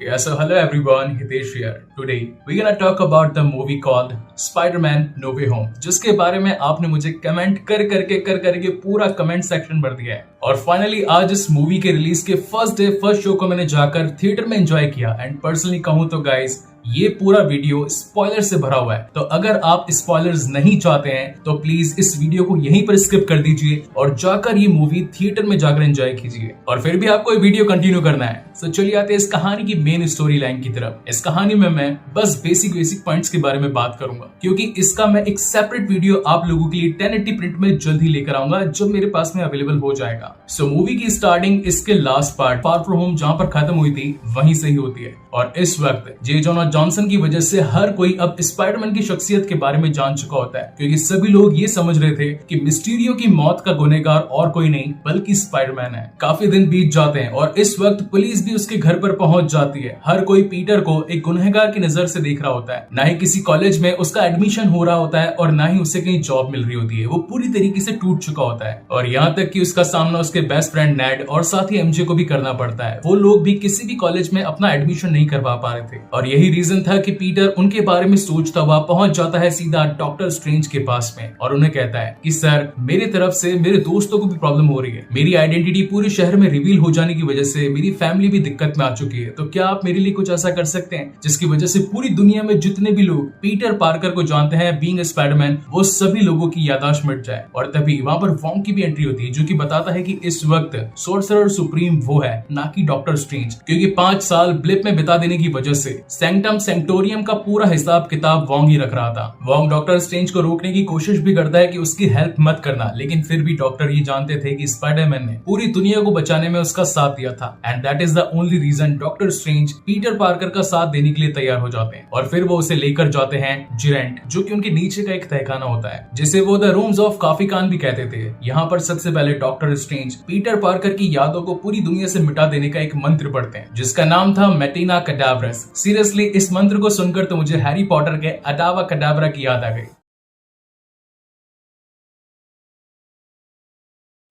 Yeah, so hello everyone, Hitesh here. Today we're gonna talk about the movie called Spider-Man No Way Home, जिसके बारे में आपने मुझे comment कर करके पूरा कमेंट सेक्शन भर दिया है। और फाइनली आज इस मूवी के रिलीज के फर्स्ट शो को मैंने जाकर थिएटर में एंजॉय किया। एंड पर्सनली कहूँ तो गाइस, ये पूरा वीडियो स्पॉइलर से भरा हुआ है, तो अगर आप स्पॉयलर्स नहीं चाहते हैं तो प्लीज इस वीडियो को यहीं पर स्किप कर दीजिए और जाकर ये मूवी थिएटर में जाकर एंजॉय कीजिए। और फिर भी आपको ये वीडियो कंटिन्यू करना है। तो चलिए आते हैं इस कहानी की मेन स्टोरी लाइन की तरफ। इस कहानी में मैं बस बेसिक पॉइंट्स के बारे में बात करूंगा, क्योंकि इसका मैं एक सेपरेट वीडियो आप लोगों के लिए 1080 प्रिंट में जल्द ही लेकर आऊंगा, जब मेरे पास में अवेलेबल हो जाएगा। सो मूवी की स्टार्टिंग इसके last part far from home जहां पर खत्म हुई थी वहीं से ही होती है। और इस वक्त जे जोनाह जॉनसन की वजह से हर कोई अब स्पाइडरमैन की शख्सियत के बारे में जान चुका होता है, क्योंकि सभी लोग ये समझ रहे थे कि मिस्टीरियो की मौत का गुनहगार और कोई नहीं बल्कि स्पाइडरमैन है। काफी दिन बीत जाते हैं और इस वक्त पुलिस भी उसके घर पर पहुंच जाती है। हर कोई पीटर को एक गुनहगार की नजर से देख रहा होता है। ना ही किसी कॉलेज में उसका एडमिशन हो रहा होता है और ना ही उसे कहीं जॉब मिल रही होती है। वो पूरी तरीके से टूट चुका होता है और यहाँ तक कि उसका सामना उसके बेस्ट फ्रेंड नेड और साथ ही एमजे को भी करना पड़ता है। वो लोग भी किसी भी कॉलेज में अपना एडमिशन नहीं करवा पा रहे थे और यही रीजन था कि पीटर उनके बारे में सोचता हुआ पहुंच जाता है सीधा डॉक्टर स्ट्रेंज के पास में और उन्हें कहता है कि सर, मेरी तरफ से मेरे दोस्तों को भी प्रॉब्लम हो रही है। मेरी आइडेंटिटी पूरे शहर में रिवील हो जाने की वजह से मेरी फैमिली भी दिक्कत में आ चुकी है। तो क्या आप मेरे लिए कुछ ऐसा कर सकते हैं जिसकी वजह से पूरी दुनिया में जितने भी लोग पीटर पार्कर को जानते हैं बीइंग ए स्पाइडरमैन, वो सभी लोगों की याददाश्त मिट जाए। और तभी वहां पर वोंग की भी एंट्री होती है, जो कि बताता है कि इस वक्त सोर्सरर सुप्रीम वो है, ना कि डॉक्टर स्ट्रेंज, क्योंकि 5 साल ब्लिप में बिता देने की वजह से सैंक्टम सेंक्टोरियम का पूरा हिसाब किताब वोंग ही रख रहा था। वोंग डॉक्टर स्ट्रेंज को रोकने की कोशिश भी करता है कि उसकी हेल्प मत करना, लेकिन फिर भी डॉक्टर ये जानते थे कि स्पाइडरमैन ने पूरी दुनिया को बचाने में उसका साथ दिया था। And that is the only reason Doctor Strange Peter Parker का साथ देने के लिए तैयार हो जाते हैं। और फिर वो उसे लेकर जाते हैं जिरेंट, जो कि उनके नीचे का एक तहखाना होता है, जिसे वो द रूम्स ऑफ काफिकान भी कहते थे। यहाँ पर सबसे पहले डॉक्टर स्ट्रेंज पीटर पार्कर की यादों को पूरी दुनिया से मिटा देने का एक मंत्र पढ़ते हैं, जिसका नाम था मेटिना कडावरस। सीरियसली इस मंत्र को सुनकर तो मुझे हैरी पॉटर के अडावा कडावरा की याद आ गई।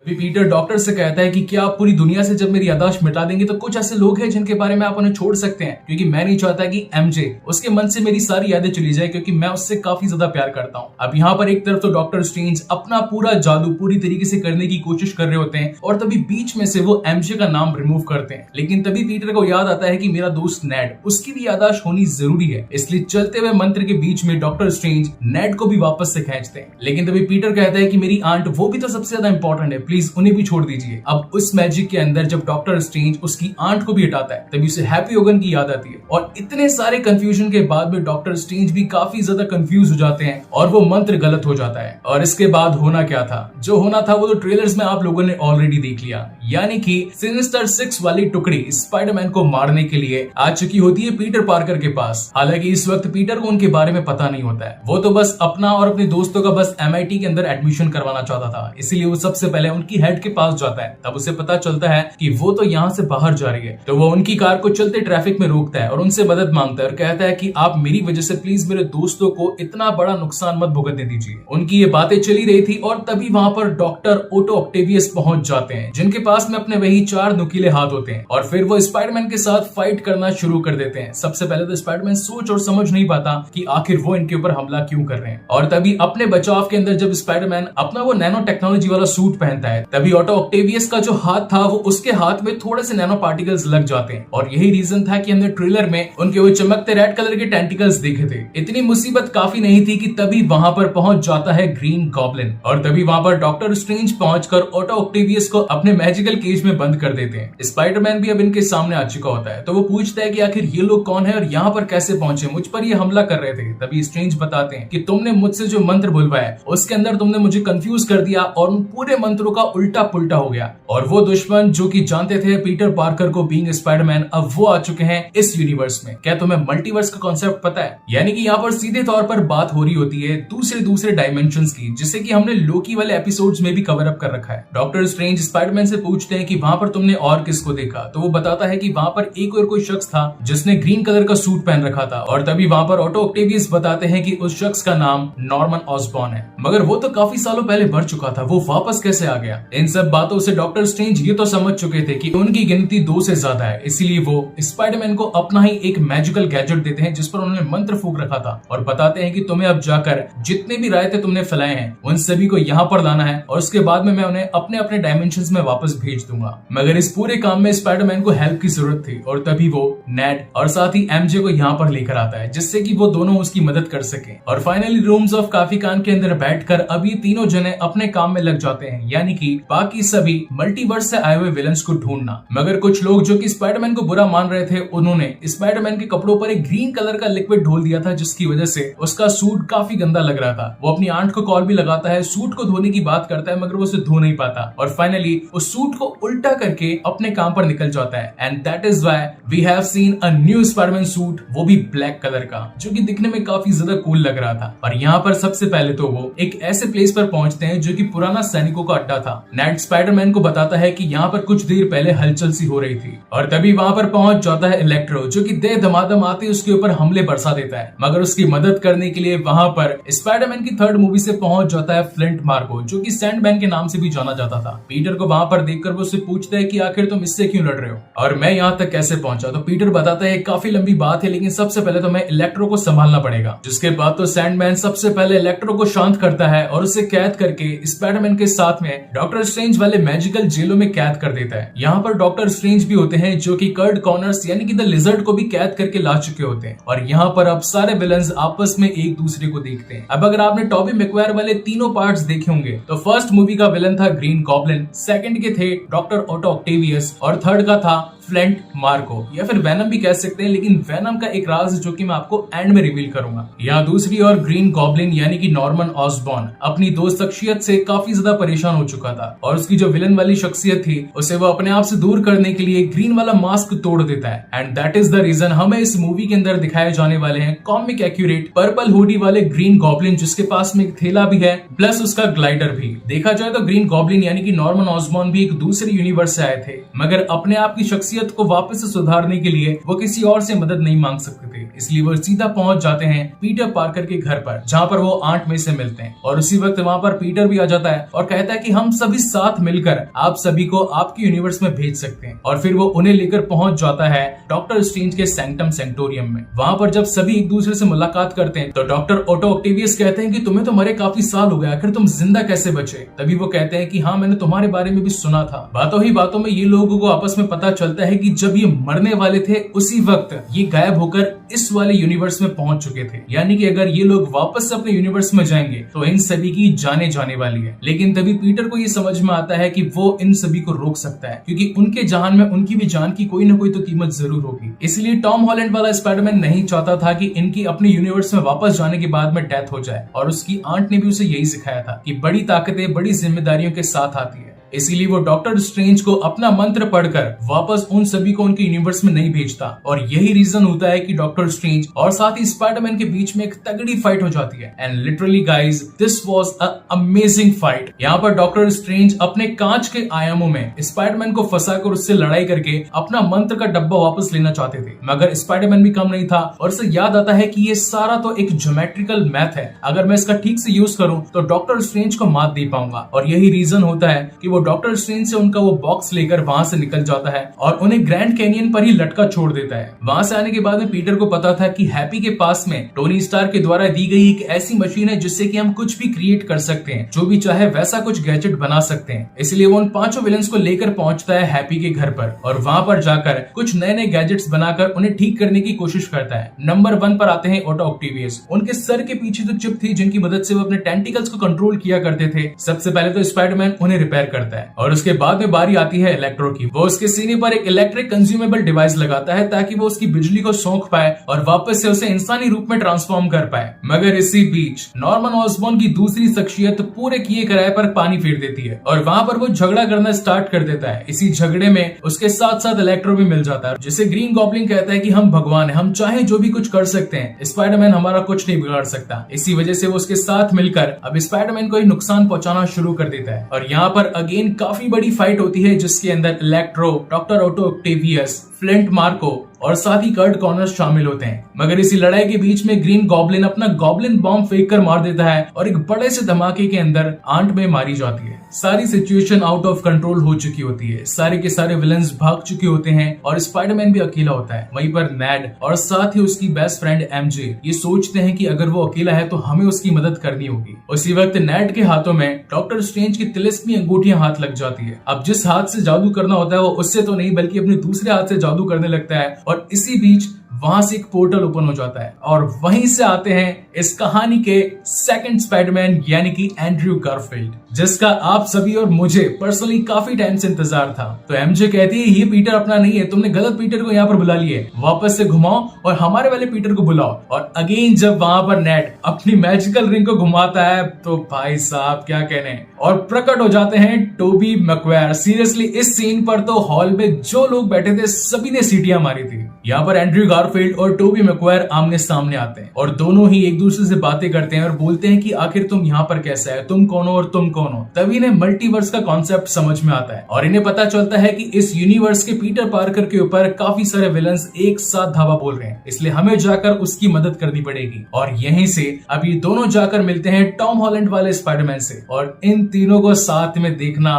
अभी पीटर डॉक्टर से कहता है कि क्या आप पूरी दुनिया से जब मेरी याददाश्त मिटा देंगे तो कुछ ऐसे लोग हैं जिनके बारे में आप उन्हें छोड़ सकते हैं, क्योंकि मैं नहीं चाहता कि एमजे उसके मन से मेरी सारी यादें चली जाए, क्योंकि मैं उससे काफी ज्यादा प्यार करता हूँ। अब यहाँ पर एक तरफ तो डॉक्टर स्ट्रेंज अपना पूरा जादू पूरी तरीके से करने की कोशिश कर रहे होते हैं और तभी बीच में से वो एमजे का नाम रिमूव करते हैं, लेकिन तभी पीटर को याद आता है कि मेरा दोस्त नेड, उसकी भी याददाश्त होनी जरूरी है। इसलिए चलते हुए मंत्र के बीच में डॉक्टर स्ट्रेंज नेड को भी वापस से खींचते हैं, लेकिन तभी पीटर कहता है कि मेरी आंट वो भी तो सबसे ज्यादा इंपॉर्टेंट है, प्लीज उन्हें भी छोड़ दीजिए। अब उस मैजिक के अंदर जब डॉक्टर स्ट्रेंज उसकी आंट को भी हटाता है, तभी उसे हैप्पी होगन की याद आती है। और इतने सारे कंफ्यूजन के बाद में डॉक्टर स्ट्रेंज भी काफी ज्यादा कंफ्यूज हो जाते हैं और वो मंत्र गलत हो जाता है। और इसके बाद होना क्या था, जो होना था वो तो ट्रेलर्स में आप लोगों ने ऑलरेडी देख लिया, यानी कि सिनिस्टर 6 वाली टुकड़ी स्पाइडरमैन को मारने के लिए आ चुकी होती है पीटर पार्कर के पास। हालांकि इस वक्त पीटर को उनके बारे में पता नहीं होता है, वो तो बस अपना और अपने दोस्तों का बस MIT के अंदर एडमिशन करवाना चाहता था, इसीलिए वो सबसे पहले उनकी हेड के पास जाता है। तब उसे पता चलता है कि वो तो यहाँ से बाहर जा रही है, तो वो उनकी कार को चलते ट्रैफिक में रोकता है और उनसे मदद मांगता है और कहता है कि आप मेरी वजह से प्लीज मेरे दोस्तों को इतना बड़ा नुकसान मत भुगतने दीजिए। उनकी ये बातें चली रही थी और तभी वहां पर डॉक्टर ओटो ऑक्टेवियस पहुंच जाते हैं, जिनके पास में अपने वही 4 नुकीले हाथ होते हैं और फिर वो स्पाइडरमैन के साथ फाइट करना शुरू कर देते हैं। सबसे पहले तो स्पाइडरमैन सोच और समझ नहीं पाता कि आखिर वो इनके ऊपर हमला क्यों कर रहे हैं। और तभी अपने बचाव के अंदर जब स्पाइडरमैन अपना वो नैनो टेक्नोलॉजी वाला सूट पहनता है, तभी ऑटो ऑक्टेवियस का जो हाथ था वो उसके हाथ में थोड़े से नैनो पार्टिकल्स लग जाते हैं। और यही रीजन था कि हमने ट्रेलर में उनके वो चमकते रेड कलर के टेंटिकल्स देखे थे। इतनी मुसीबत काफी नहीं थी कि तभी वहां पर पहुंच जाता है ग्रीन गॉब्लिन और तभी वहां पर डॉक्टर स्ट्रेंज पहुंचकर ऑटो ऑक्टेवियस को अपने मैजिकल केज में बंद कर देते हैं। स्पाइडरमैन भी अब इनके सामने आ चुका होता है, तो वो पूछता है कि आखिर ये लोग कौन है और यहाँ पर कैसे पहुंचे, मुझ पर ये हमला कर रहे थे। तभी स्ट्रेंज बताते हैं कि तुमने मुझसे जो मंत्र बुलवाया उसके अंदर तुमने मुझे कंफ्यूज कर दिया और उन पूरे मंत्रों का उल्टा पुल्टा हो गया। और वो दुश्मन जो कि जानते थे पीटर पार्कर को बीइंग स्पाइडरमैन, अब वो आ चुके हैं इस यूनिवर्स में। क्या तुम्हें मल्टीवर्स का कॉन्सेप्ट पता है? यानी कि यहाँ पर सीधे तौर पर बात हो रही होती है दूसरे डायमेंशंस की, जिसे कि हमने लोकी वाले एपिसोड्स में भी कवर अप कर रखा है। डॉक्टर स्ट्रेंज स्पाइडरमैन से पूछते हैं कि वहां पर तुमने और किसको देखा, तो वो बताता है कि वहां पर एक और कोई शख्स था जिसने ग्रीन कलर का सूट पहन रखा था। और तभी वहां पर ऑटो ऑक्टेवियस बताते हैं कि उस शख्स का नाम नॉर्मन ऑसबॉर्न है, मगर वो तो काफी सालों पहले मर चुका था, वो वापस कैसे आ गया? गया। इन सब बातों से डॉक्टर स्ट्रेंज ये तो समझ चुके थे कि उनकी गिनती 2 से ज्यादा है, इसीलिए वो स्पाइडरमैन को अपना ही एक मैजिकल गैजेट देते हैं जिस पर उन्होंने मंत्र फूंक रखा था और बताते हैं कि तुम्हें अब जाकर जितने भी रायते तुमने फैलाए हैं उन सभी को यहाँ पर लाना है और उसके बाद में मैं उन्हें अपने अपने डायमेंशंस में वापस भेज दूंगा। मगर इस पूरे काम में स्पाइडरमैन को हेल्प की जरूरत थी और तभी वो नेड और साथ ही एमजे को यहाँ पर लेकर आता है जिससे कि वो दोनों उसकी मदद कर सके। और फाइनली रूम्स ऑफ काफी कान के अंदर बैठकर अब ये तीनों जने अपने काम में लग जाते हैं, यानी कि बाकी सभी मल्टीवर्स से आए हुए विलन्स को ढूंढना। मगर कुछ लोग जो कि स्पाइडरमैन को बुरा मान रहे थे उन्होंने स्पाइडरमैन के कपड़ों पर एक ग्रीन कलर का लिक्विड ढोल दिया था जिसकी वजह से उसका सूट काफी गंदा लग रहा था। वो अपनी आंट को कॉल भी लगाता है, सूट को धोने की बात करता है मगर वो उसे धो नहीं पाता और फाइनली उस सूट को उल्टा करके अपने काम पर निकल जाता है। And that is why we have seen a new Spiderman suit, वो भी ब्लैक कलर का, जो कि दिखने में काफी ज्यादा कूल लग रहा था। और यहाँ पर सबसे पहले तो वो एक ऐसे प्लेस पर पहुंचते हैं जो कि पुराना सैनिकों का अड्डा था। नेड स्पाइडरमैन को बताता है कि यहाँ पर कुछ देर पहले हलचल सी हो रही थी और तभी वहां पर पहुंच जाता है इलेक्ट्रो, जो कि दे धमाधम आते उसके ऊपर हमले बरसा देता है। मगर उसकी मदद करने के लिए वहां पर स्पाइडरमैन की थर्ड मूवी से पहुंच जाता है फ्लिंट मार्को, जो कि सैंडमैन के नाम से भी जाना जाता था। पीटर को वहां पर देखकर वो उससे पूछता है कि आखिर तुम इससे क्यों लड़ रहे हो और मैं यहाँ तक कैसे पहुंचा। तो पीटर बताता है काफी लंबी बात है लेकिन सबसे पहले तो मैं इलेक्ट्रो को संभालना पड़ेगा। जिसके बाद तो सैंडमैन सबसे पहले इलेक्ट्रो को शांत करता है और उसे कैद करके स्पाइडरमैन के साथ में डॉक्टर स्ट्रेंज वाले मैजिकल जेलों में कैद कर देता है। यहाँ पर डॉक्टर स्ट्रेंज भी होते हैं जो कि कर्ट कॉर्नर्स यानी कि द लिजर्ड को भी कैद करके ला चुके होते हैं और यहाँ पर अब सारे विलन्स आपस में एक दूसरे को देखते हैं। अब अगर आपने टॉबी मैगवायर वाले तीनों पार्ट्स देखे होंगे तो फर्स्ट मूवी का विलन था ग्रीन गॉब्लिन, सेकंड के थे डॉक्टर ओटो ऑक्टेवियस और थर्ड का था फ्लिंट मार्को या फिर वेनम भी कह सकते हैं, लेकिन वेनम का एक राज जो कि मैं आपको एंड में रिवील करूंगा। यहाँ दूसरी और ग्रीन गॉब्लिन यानी कि नॉर्मन ऑसबॉर्न अपनी दोस्त शख्सियत से काफी ज्यादा परेशान हो चुका था और उसकी जो विलन वाली शख्सियत थी उसे वो अपने आप से दूर करने के लिए ग्रीन वाला मास्क तोड़ देता है। And that is the reason हमें इस मूवी के अंदर दिखाए जाने वाले हैं कॉमिक एक्यूरेट पर्पल हुडी वाले ग्रीन गॉब्लिन, जिसके पास में एक थैला भी है प्लस उसका ग्लाइडर भी। देखा जाए तो ग्रीन गॉब्लिन यानी कि नॉर्मन ऑसबॉर्न भी एक दूसरे यूनिवर्स से आए थे मगर अपने आप की शख्सियत को वापस से सुधारने के लिए वो किसी और से मदद नहीं मांग सकते थे, इसलिए वो सीधा पहुंच जाते हैं पीटर पार्कर के घर पर जहां पर वो आंट में से मिलते हैं। और उसी वक्त वहां पर पीटर भी आ जाता है और कहता है कि हम सभी साथ मिलकर आप सभी को आपके यूनिवर्स में भेज सकते हैं। और फिर वो उन्हें लेकर पहुंच जाता है डॉक्टर स्ट्रेंज के सैंक्टम सैंक्टोरियम में। वहां पर जब सभी एक दूसरे से मुलाकात करते हैं तो डॉक्टर ओटो ऑक्टेवियस कहते हैं कि तुम्हें तो मरे काफी साल हो गए, आखिर तुम जिंदा कैसे बचे। तभी वो कहते हैं कि हाँ मैंने तुम्हारे बारे में भी सुना था। बातों ही बातों में ये लोगों को आपस में पता चलता है कि जब ये मरने वाले थे उसी वक्त ये गायब होकर इस वाले यूनिवर्स में पहुंच चुके थे, यानी कि अगर ये लोग वापस से अपने यूनिवर्स में जाएंगे तो इन सभी की जाने जाने वाली है। लेकिन तभी पीटर को ये समझ में आता है कि वो इन सभी को रोक सकता है क्योंकि उनके जान में उनकी भी जान की कोई ना कोई तो कीमत जरूर होगी। इसलिए टॉम हॉलैंड वाला स्पाइडरमैन नहीं चाहता था कि इनकी अपने यूनिवर्स में वापस जाने के बाद में डेथ हो जाए और उसकी आंट ने भी उसे यही सिखाया था कि बड़ी ताकतें बड़ी जिम्मेदारियों के साथ आती है। इसीलिए वो डॉक्टर स्ट्रेंज को अपना मंत्र पढ़कर वापस उन सभी को उनके यूनिवर्स में नहीं भेजता और यही रीजन होता है कि डॉक्टर स्ट्रेंज और साथ ही स्पाइडरमैन के बीच में एक तगड़ी फाइट हो जाती है। And literally guys this was a amazing fight. यहाँ पर डॉक्टर स्ट्रेंज अपने कांच के आयामों में स्पाइडरमैन को फंसाकर उससे लड़ाई करके अपना मंत्र का डब्बा वापस लेना चाहते थे मगर स्पाइडरमैन भी कम नहीं था और उसे याद आता है कि ये सारा तो एक ज्योमेट्रिकल मैथ है, अगर मैं इसका ठीक से यूज करूं तो डॉक्टर स्ट्रेंज को मात दे पाऊंगा। और यही रीजन होता है कि वो डॉक्टर स्ट्रेंज से उनका वो बॉक्स लेकर वहां से निकल जाता है और उन्हें ग्रैंड कैनियन पर ही लटका छोड़ देता है। वहां से आने के बाद में पीटर को पता था कि हैप्पी के पास में टोनी स्टार्क के द्वारा दी गई एक ऐसी मशीन है जिससे कि हम कुछ भी क्रिएट कर सकते हैं, जो भी चाहे वैसा कुछ गैजेट बना सकते हैं। इसलिए वो उन पांचों विलन्स को लेकर पहुंचता है हैप्पी के घर पर और वहां पर जाकर कुछ नए नए गैजेट्स बनाकर उन्हें ठीक करने की कोशिश करता है। नंबर 1 पर आते हैं ओटो ऑक्टेवियस। उनके सर के पीछे जो चिप थी जिनकी मदद से वो अपने टेंटिकल्स को कंट्रोल किया करते थे, सबसे पहले तो स्पाइडरमैन उन्हें रिपेयर करता है और उसके बाद में बारी आती है इलेक्ट्रो की। वो उसके सीने पर एक इलेक्ट्रिक कंज्यूमेबल डिवाइस लगाता है ताकि वो उसकी बिजली को सोख पाए और वापस से उसे इंसानी रूप में ट्रांसफॉर्म कर पाए। मगर इसी बीच नॉर्मन ऑसबॉर्न की दूसरी शख्सियत पूरे किए कराए पर पानी फेर देती है और वहां पर वो झगड़ा करना स्टार्ट कर देता है। इसी झगड़े में उसके साथ साथ इलेक्ट्रो भी मिल जाता है, जिसे ग्रीन गॉब्लिन कहता है कि हम भगवान हैं, हम चाहे जो भी कुछ कर सकते हैं, स्पाइडरमैन हमारा कुछ नहीं बिगाड़ सकता। इसी वजह से वो उसके साथ मिलकर अब स्पाइडरमैन को ही नुकसान पहुंचाना शुरू कर देता है। और यहाँ पर अगेन काफी बड़ी फाइट होती है जिसके अंदर electro, doctor Otto Octavius, flint Marco और साथ ही कर्ट कॉनर्स शामिल होते हैं। मगर इसी लड़ाई के बीच में ग्रीन गॉब्लिन अपना गॉब्लिन बॉम्ब फेंक कर मार देता है और एक बड़े से धमाके के अंदर आंट में मारी जाती है। सारी सिचुएशन आउट ऑफ कंट्रोल हो चुकी होती है, सारे के सारे विलन्स भाग चुके होते हैं और स्पाइडरमैन भी अकेला होता है। वहीं पर नेड और साथ ही उसकी बेस्ट फ्रेंड एमजे ये सोचते हैं कि अगर वो अकेला है तो हमें उसकी मदद करनी होगी। उसी वक्त नेड के हाथों में डॉक्टर स्ट्रेंज की तिलिस्मी अंगूठियां हाथ लग जाती है। अब जिस हाथ से जादू करना होता है वो उससे तो नहीं बल्कि अपने दूसरे हाथ से जादू करने लगता है और इसी बीच वहां से एक पोर्टल ओपन हो जाता है और वहीं से आते हैं इस कहानी के सेकंड स्पाइडरमैन यानी कि एंड्रयू गारफील्ड, जिसका आप सभी और मुझे पर्सनली काफी टाइम से इंतजार था। तो एमजे कहती है ये पीटर अपना नहीं है, तुमने गलत पीटर को यहाँ पर बुला लिए, वापस से घुमाओ और हमारे वाले पीटर को बुलाओ। और अगेन जब वहां पर नेड अपनी मैजिकल रिंग को घुमाता है तो भाई साहब क्या कहने, और प्रकट हो जाते हैं टोबी मैगवायर। सीरियसली इस सीन पर तो हॉल में जो लोग बैठे थे सभी ने सीटियां मारी थी। यहाँ पर एंड्रयू गारफील्ड और टोबी मैगवायर आमने सामने आते हैं और दोनों ही एक दूसरे से बातें करते हैं और बोलते हैं कि आखिर तुम यहाँ पर कैसे है, तुम कौन हो और तुम कौन हो। तभी इन्हें मल्टीवर्स का कॉन्सेप्ट समझ में आता है और इन्हें पता चलता है कि इस यूनिवर्स के पीटर पार्कर के ऊपर काफी सारे विलन्स एक साथ धावा बोल रहे हैं, इसलिए हमें जाकर उसकी मदद करनी पड़ेगी। और यहीं से अब ये दोनों जाकर मिलते हैं टॉम हॉलैंड वाले स्पाइडरमैन से और इन तीनों को साथ में देखना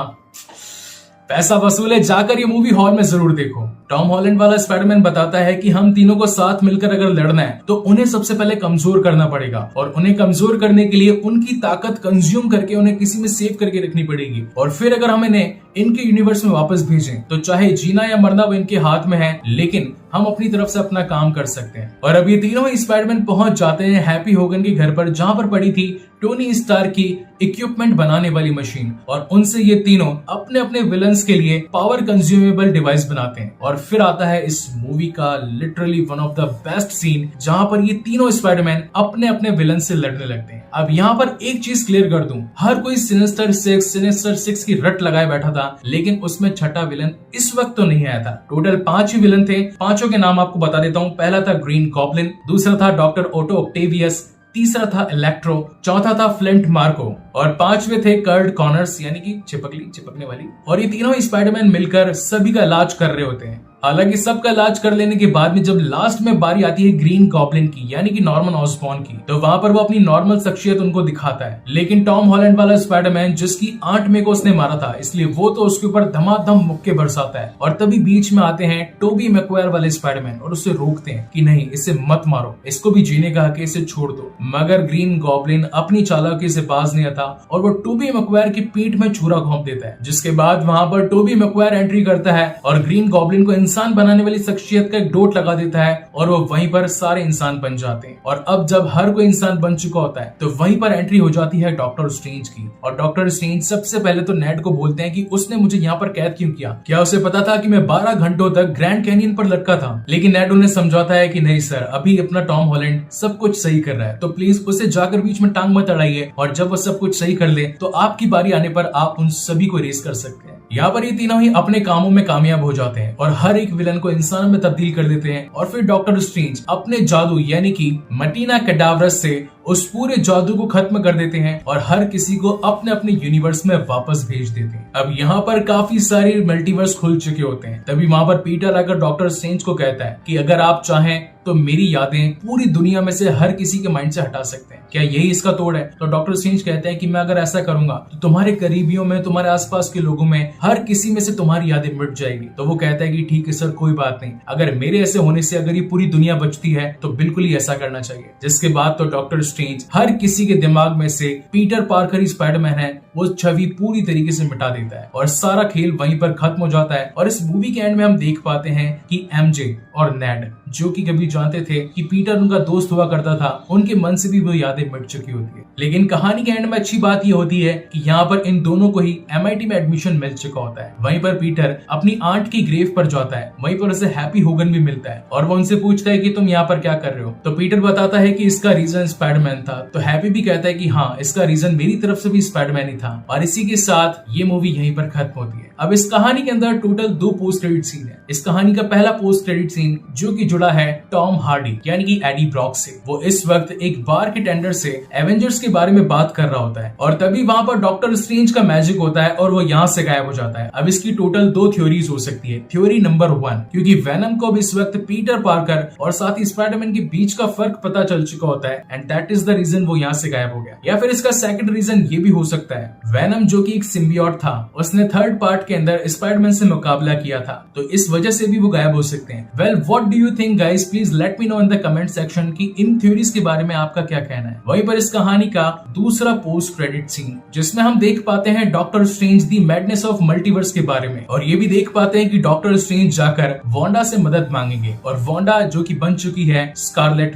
पैसा वसूल है, जाकर ये मूवी हॉल में जरूर देखो। टॉम हॉलैंड वाला स्पाइडरमैन बताता है कि हम तीनों को साथ मिलकर अगर लड़ना है तो उन्हें सबसे पहले कमजोर करना पड़ेगा और उन्हें कमजोर करने के लिए उनकी ताकत कंज्यूम करके उन्हें किसी में सेव करके रखनी पड़ेगी और फिर अगर हम इन्हें इनके यूनिवर्स में वापस भेजें तो चाहे जीना या मरना वो इनके हाथ में है, लेकिन हम अपनी तरफ से अपना काम कर सकते हैं। और अब ये तीनों ही स्पाइडरमैन पहुंच जाते हैं हैप्पी होगन के घर पर, जहां पर पड़ी थी टोनी स्टार्क की इक्विपमेंट बनाने वाली मशीन, और उनसे ये तीनों अपने अपने विलन्स के लिए पावर कंज्यूमेबल डिवाइस बनाते हैं। और फिर आता है इस मूवी का literally one of the best scene, जहां पर ये तीनों स्पाइडरमैन अपने अपने विलन से लड़ने लगते हैं। अब यहाँ पर एक चीज क्लियर कर दूं, हर कोई सिनिस्टर सिक्स की रट लगाए बैठा था, लेकिन उसमें छठा विलन इस वक्त तो नहीं आया था। टोटल 5 ही विलन थे, पांचों के नाम आपको बता देता हूँ। पहला था ग्रीन गॉब्लिन, दूसरा था डॉक्टर ओटो ऑक्टेवियस, तीसरा था इलेक्ट्रो, चौथा था फ्लिंट मार्को और पांचवे थे कर्ट कॉनर्स यानी कि चिपकने वाली। और ये तीनों स्पाइडरमैन मिलकर सभी का इलाज कर रहे होते हैं। हालांकि सबका इलाज कर लेने के बाद में जब लास्ट में बारी आती है ग्रीन गॉब्लिन की यानी कि नॉर्मन ऑसबॉर्न की, तो वहां पर वो अपनी नॉर्मल शख्सियत उनको दिखाता है। लेकिन टॉम हॉलैंड वाला स्पाइडरमैन जिसकी 8 मई को उसने मारा था, इसलिए वो तो उसके ऊपर धमाधम मुक्के बरसाता है। और तभी बीच में आते हैं टोबी मैगवायर वाले स्पाइडरमैन और उससे रोकते हैं कि नहीं, इसे मत मारो, इसको भी जीने का हक है, इसे छोड़ दो। मगर ग्रीन गॉब्लिन अपनी चालाकी से बाज नहीं आता और वो टोबी मैगवायर की पीठ में छुरा घोंप देता है, जिसके बाद वहां पर टोबी मैगवायर एंट्री करता है और ग्रीन गॉब्लिन को इंसान बनाने वाली शख्सियत का एक डोट लगा देता है और वो वहीं पर सारे इंसान बन जाते हैं। और अब जब हर कोई इंसान बन चुका होता है तो वहीं पर एंट्री हो जाती है डॉक्टर स्ट्रेंज की। और डॉक्टर स्ट्रेंज सबसे पहले तो नेड को बोलते हैं कि उसने मुझे यहाँ पर कैद क्यों किया, क्या उसे पता था कि मैं 12 घंटों तक ग्रैंड कैनियन पर लटका था। लेकिन नेड उन्हें समझाता है कि नहीं सर, अभी अपना टॉम हॉलैंड सब कुछ सही कर रहा है, तो प्लीज उसे जाकर बीच में टांग मत अड़ाइए, और जब वो सब कुछ सही कर ले तो आपकी बारी आने पर आप उन सभी को रेस कर सकते हैं। यहाँ पर ये तीनों ही अपने कामों में कामयाब हो जाते हैं और हर एक विलन को इंसानों में तब्दील कर देते हैं। और फिर डॉक्टर स्ट्रेंज अपने जादू यानी कि मटीना कैडावरस से उस पूरे जादू को खत्म कर देते हैं और हर किसी को अपने अपने यूनिवर्स में वापस भेज देते हैं। अब यहाँ पर काफी सारे मल्टीवर्स खुल चुके होते हैं। तभी वहां पर पीटर आकर डॉक्टर स्ट्रेंज को कहता है कि अगर आप चाहें तो मेरी यादें पूरी दुनिया में से हर किसी के माइंड से हटा सकते हैं, क्या यही इसका तोड़ है? तो डॉक्टर स्ट्रेंज कहते हैं कि मैं अगर ऐसा करूंगा तो तुम्हारे करीबियों में, तुम्हारे आसपास के लोगों में हर किसी में से तुम्हारी यादें मिट जाएगी। तो वो कहता है कि ठीक है सर, कोई बात नहीं, अगर मेरे ऐसे होने से अगर ये पूरी दुनिया बचती है तो बिल्कुल ही ऐसा करना चाहिए। जिसके बाद तो डॉक्टर स्ट्रेंज हर किसी के दिमाग में से पीटर पार्कर ही स्पाइडरमैन है वो छवि पूरी तरीके से मिटा देता है और सारा खेल वहीं पर खत्म हो जाता है। और इस मूवी के एंड में हम देख पाते हैं कि एमजे और नेड, जो कि कभी जानते थे कि पीटर उनका दोस्त हुआ करता था, उनके मन से भी वो यादें मिट चुकी होती है। लेकिन कहानी के एंड में अच्छी बात ये होती है कि यहाँ पर इन दोनों को ही MIT में एडमिशन मिल चुका होता है। वहीं पर पीटर अपनी आंट की ग्रेव पर जाता है, वहीं पर उसे हैप्पी होगन भी मिलता है और वो उनसे पूछता है कि तुम यहाँ पर क्या कर रहे हो। तो पीटर बताता है कि इसका रीजन स्पाइडरमैन था। तो हैप्पी भी कहता है कि हाँ, इसका रीजन मेरी तरफ से भी स्पाइडरमैन ही था। और इसी के साथ ये मूवी यहीं पर खत्म होती है। अब इस कहानी के अंदर टोटल 2 पोस्ट क्रेडिट सीन है। इस कहानी का पहला पोस्ट क्रेडिट सीन जो कि जुड़ा जुड़ा है टॉम हार्डी यानी कि एडी ब्रॉक से। वो इस वक्त एक बार के टेंडर से एवेंजर्स के बारे में बात कर रहा होता है और तभी वहां पर डॉक्टर स्ट्रेंज का मैजिक होता है और वो यहाँ से गायब हो जाता है। अब इसकी टोटल 2 थ्योरीज हो सकती है। थ्योरी नंबर 1, क्योंकि वेनम को अब इस वक्त पीटर पार्कर और साथ ही स्पाइडरमैन के बीच का फर्क पता चल चुका होता है and that is the reason वो यहाँ से गायब हो गया। या फिर इसका सेकंड रीजन ये भी हो सकता है, वेनम जो कि एक सिम्बियोट था, उसने थर्ड पार्ट के अंदर स्पाइडरमैन से मुकाबला किया था, तो इस वजह से भी वो गायब हो सकते हैं। Well what do you think guys, please let me know in the comment section कि इन थ्योरीज के बारे में आपका क्या कहना है। वहीं पर इस कहानी का दूसरा पोस्ट क्रेडिट सीन जिसमें हम देख पाते हैं doctor strange the madness of multiverse के बारे में, और ये भी देख पाते हैं कि डॉक्टर स्ट्रेंज जाकर वांडा से मदद मांगेंगे और वांडा जो कि बन चुकी है स्कारलेट